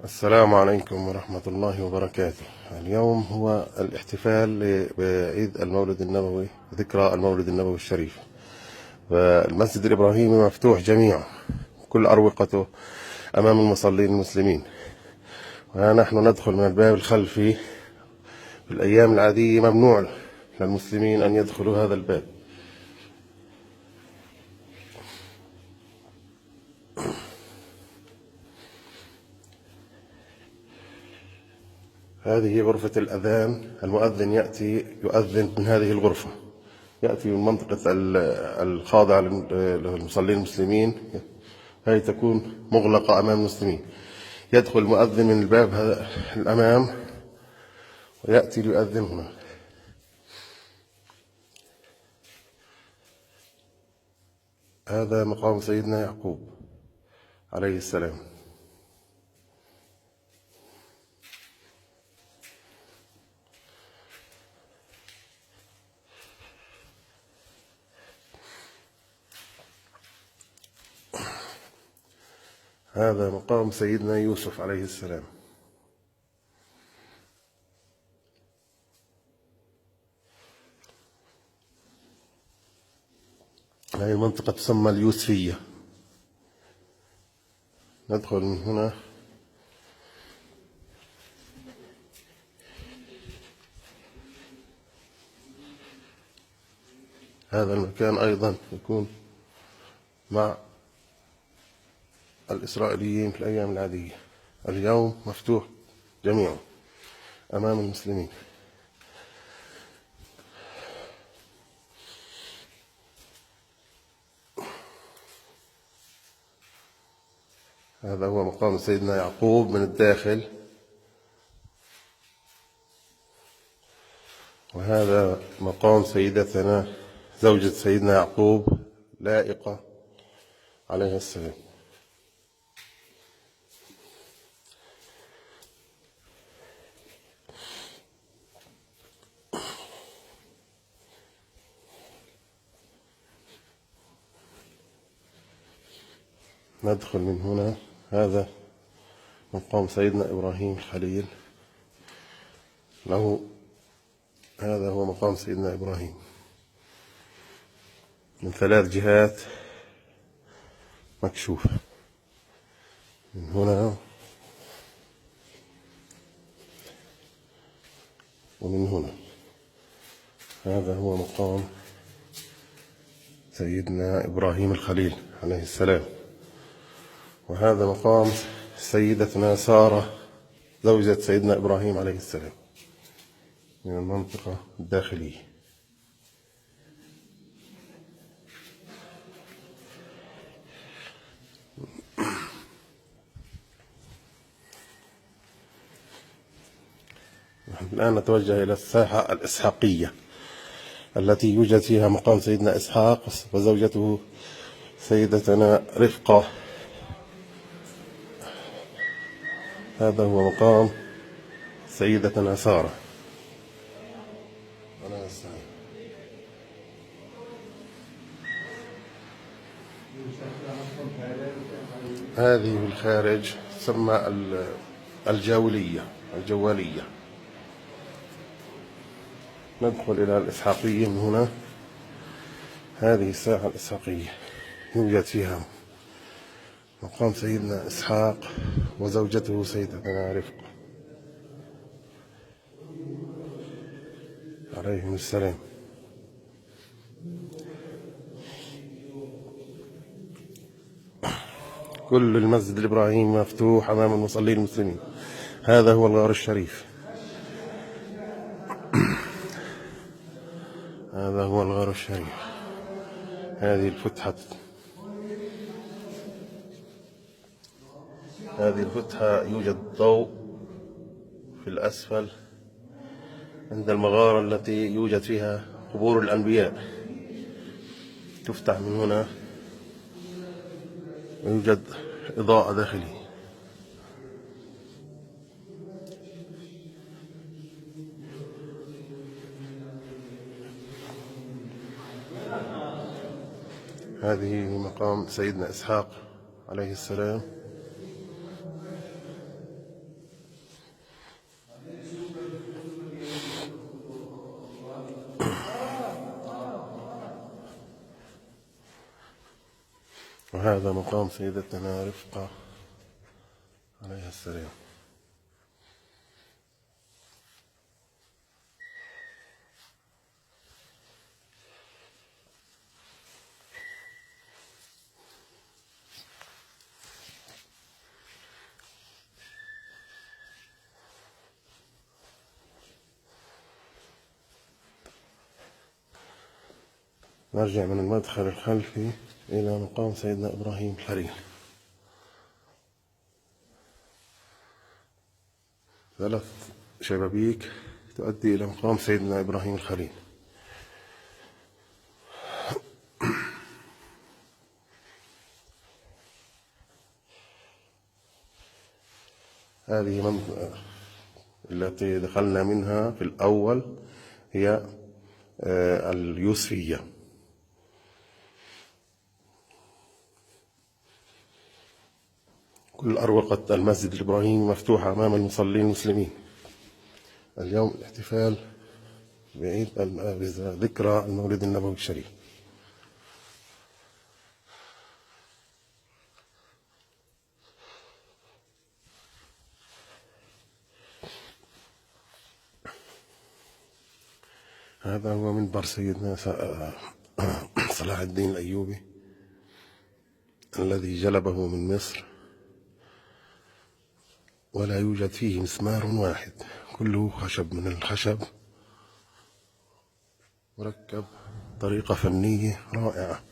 السلام عليكم ورحمة الله وبركاته. اليوم هو الاحتفال بعيد المولد النبوي، ذكرى المولد النبوي الشريف. فالمسجد الإبراهيمي مفتوح جميعا، كل أروقته أمام المصلين المسلمين، ونحن ندخل من الباب الخلفي. في الأيام العادية ممنوع للمسلمين أن يدخلوا هذا الباب. هذه غرفة الأذان، المؤذن يأتي يؤذن من هذه الغرفة، يأتي من منطقة الخاضعة للمصلين المسلمين، هذه تكون مغلقة أمام المسلمين. يدخل المؤذن من الباب هذا الأمام ويأتي ليؤذن هنا. هذا مقام سيدنا يعقوب عليه السلام. هذا مقام سيدنا يوسف عليه السلام. هذه المنطقة تسمى اليوسفية. ندخل من هنا. هذا المكان أيضا يكون مع الإسرائيليين في الأيام العادية. اليوم مفتوح جميعا أمام المسلمين. هذا هو مقام سيدنا يعقوب من الداخل، وهذا مقام سيدتنا زوجة سيدنا يعقوب لائقة عليها السلام. ندخل من هنا. هذا مقام سيدنا إبراهيم الخليل له. هذا هو مقام سيدنا إبراهيم من 3 جهات مكشوفة، من هنا ومن هنا. هذا هو مقام سيدنا إبراهيم الخليل عليه السلام. وهذا مقام سيدتنا سارة زوجة سيدنا إبراهيم عليه السلام من المنطقة الداخلية. نحن الآن نتوجه إلى الساحة الإسحاقية التي يوجد فيها مقام سيدنا إسحاق وزوجته سيدتنا رفقة. هذا هو مقام سيدتنا سارة. هذه الخارج تسمى الجوالية. ندخل إلى الإسحاقية من هنا. هذه الساحة الإسحاقية يوجد فيها مقام سيدنا إسحاق وزوجته سيدتنا رفقة عليهم السلام. كل المسجد الإبراهيمي مفتوح أمام المصلين المسلمين. هذا هو الغار الشريف. هذا هو الغار الشريف. هذه الفتحة يوجد ضوء في الأسفل عند المغارة التي يوجد فيها قبور الأنبياء. تفتح من هنا ويوجد إضاءة داخلية. هذه مقام سيدنا إسحاق عليه السلام. وهذا مقام سيدتنا رفقة عليها السلام. نرجع من المدخل الخلفي إلى مقام سيدنا إبراهيم الخليل. 3 شبابيك تؤدي إلى مقام سيدنا إبراهيم الخليل. هذه منطقة التي دخلنا منها في الأول هي اليوسفية. كل أروقة المسجد الإبراهيمي مفتوحة أمام المصلين المسلمين. اليوم الاحتفال بعيد ذكرى المولد النبوي الشريف. هذا هو منبر سيدنا صلاح الدين الأيوبي الذي جلبه من مصر، ولا يوجد فيه مسمار واحد، كله خشب من الخشب، مركب طريقة فنية رائعة.